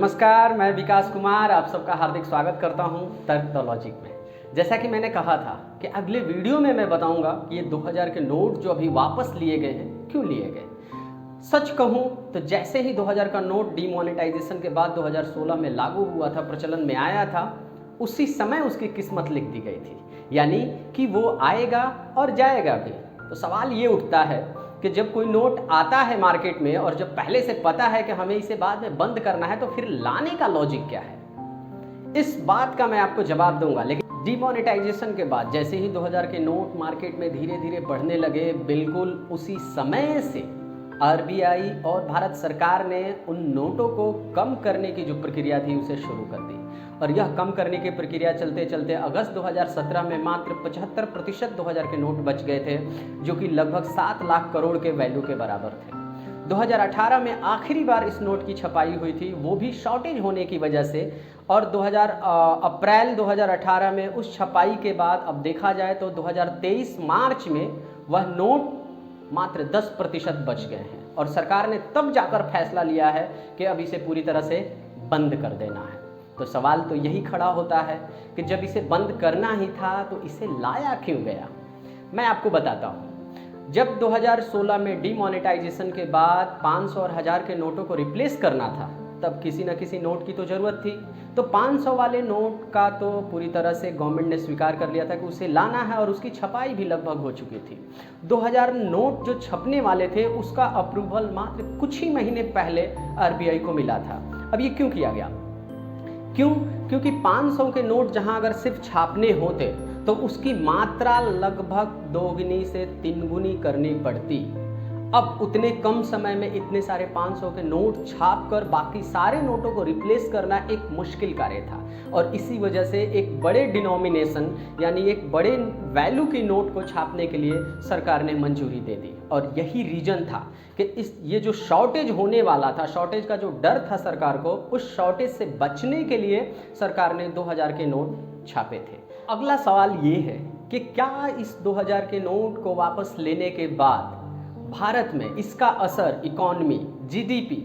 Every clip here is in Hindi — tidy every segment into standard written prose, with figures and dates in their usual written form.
नमस्कार, मैं विकास कुमार आप सबका हार्दिक स्वागत करता हूं तर्क द लॉजिक में। जैसा कि मैंने कहा था कि अगले वीडियो में मैं बताऊंगा कि ये 2000 के नोट जो अभी वापस लिए गए हैं क्यों लिए गए। सच कहूं तो जैसे ही 2000 का नोट डीमोनेटाइजेशन के बाद 2016 में लागू हुआ था, प्रचलन में आया था, उसी समय उसकी किस्मत लिख दी गई थी, यानी कि वो आएगा और जाएगा भी। तो सवाल ये उठता है कि जब कोई नोट आता है मार्केट में और जब पहले से पता है कि हमें इसे बाद में बंद करना है, तो फिर लाने का लॉजिक क्या है? इस बात का मैं आपको जवाब दूंगा। लेकिन डीमोनेटाइजेशन के बाद जैसे ही 2000 के नोट मार्केट में धीरे धीरे बढ़ने लगे, बिल्कुल उसी समय से आरबीआई और भारत सरकार ने उन नोटों को कम करने की जो प्रक्रिया थी उसे शुरू कर दी। और यह कम करने की प्रक्रिया चलते चलते अगस्त 2017 में मात्र 75% 2000 के नोट बच गए थे, जो कि लगभग 7 लाख करोड़ के वैल्यू के बराबर थे। 2018 में आखिरी बार इस नोट की छपाई हुई थी, वो भी शॉर्टेज होने की वजह से। और अप्रैल 2018 में उस छपाई के बाद अब देखा जाए तो 2023 मार्च में वह नोट मात्र 10% बच गए हैं और सरकार ने तब जाकर फैसला लिया है कि अब इसे पूरी तरह से बंद कर देना है। तो सवाल तो यही खड़ा होता है कि जब इसे बंद करना ही था तो इसे लाया क्यों गया? मैं आपको बताता हूँ। जब 2016 में डीमोनेटाइजेशन के बाद 500 और 1000 के नोटों को रिप्लेस करना था, तब किसी न किसी नोट की तो ज़रूरत थी। तो 500 वाले नोट का तो पूरी तरह से गवर्नमेंट ने स्वीकार कर लिया था कि उसे लाना है और उसकी छपाई भी लगभग हो चुकी थी। 2000 नोट जो छपने वाले थे उसका अप्रूवल मात्र कुछ ही महीने पहले आरबीआई को मिला था। अब ये क्यों किया गया? क्यों? क्योंकि 500 के नोट जहां अगर सिर्फ छापने होते तो उसकी मात्रा लगभग 2 गुनी से 3 गुनी करनी पड़ती। अब उतने कम समय में इतने सारे 500 के नोट छापकर बाकी सारे नोटों को रिप्लेस करना एक मुश्किल कार्य था और इसी वजह से एक बड़े डिनोमिनेशन यानी एक बड़े वैल्यू की नोट को छापने के लिए सरकार ने मंजूरी दे दी। और यही रीजन था कि ये जो शॉर्टेज होने वाला था, शॉर्टेज का जो डर था सरकार को, उस शॉर्टेज से बचने के लिए सरकार ने 2000 के नोट छापे थे। अगला सवाल ये है कि क्या इस 2000 के नोट को वापस लेने के बाद भारत में इसका असर इकॉनमी, जीडीपी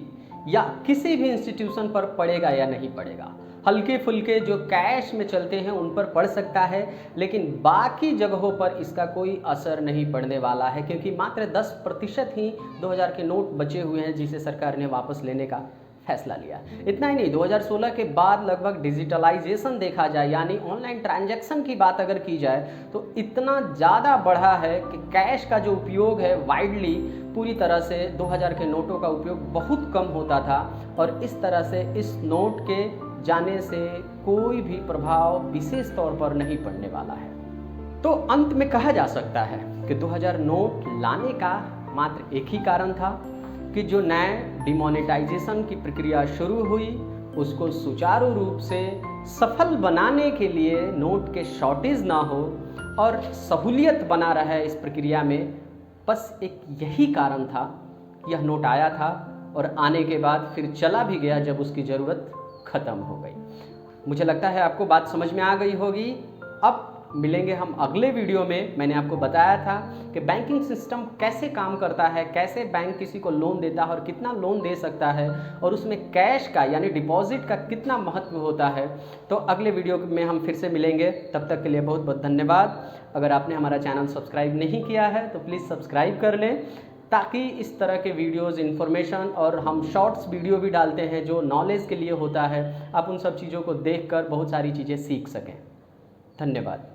या किसी भी इंस्टीट्यूशन पर पड़ेगा या नहीं पड़ेगा? हल्के फुल्के जो कैश में चलते हैं उन पर पड़ सकता है, लेकिन बाकी जगहों पर इसका कोई असर नहीं पड़ने वाला है, क्योंकि मात्र 10% ही 2000 के नोट बचे हुए हैं जिसे सरकार ने वापस लेने का फैसला लिया। इतना ही नहीं, 2016 के बाद लगभग डिजिटलाइजेशन देखा जाए यानी ऑनलाइन ट्रांजैक्शन की बात अगर की जाए तो इतना ज़्यादा बढ़ा है कि कैश का जो उपयोग है वाइडली पूरी तरह से 2000 के नोटों का उपयोग बहुत कम होता था और इस तरह से इस नोट के जाने से कोई भी प्रभाव विशेष तौर पर नहीं पड़ने वाला है। तो अंत में कहा जा सकता है कि 2000 नोट लाने का मात्र एक ही कारण था कि जो नए डिमोनेटाइजेशन की प्रक्रिया शुरू हुई उसको सुचारू रूप से सफल बनाने के लिए नोट के शॉर्टेज ना हो और सहूलियत बना रहा है इस प्रक्रिया में। बस एक यही कारण था। यह नोट आया था और आने के बाद फिर चला भी गया जब उसकी ज़रूरत ख़त्म हो गई। मुझे लगता है आपको बात समझ में आ गई होगी। अब मिलेंगे हम अगले वीडियो में। मैंने आपको बताया था कि बैंकिंग सिस्टम कैसे काम करता है, कैसे बैंक किसी को लोन देता है और कितना लोन दे सकता है और उसमें कैश का यानी डिपॉजिट का कितना महत्व होता है। तो अगले वीडियो में हम फिर से मिलेंगे। तब तक के लिए बहुत बहुत धन्यवाद। अगर आपने हमारा चैनल सब्सक्राइब नहीं किया है तो प्लीज़ सब्सक्राइब कर लें, ताकि इस तरह के वीडियोज़, इन्फॉर्मेशन और हम शॉर्ट्स वीडियो भी डालते हैं जो नॉलेज के लिए होता है, आप उन सब चीज़ों को देखकर बहुत सारी चीज़ें सीख सकें। धन्यवाद।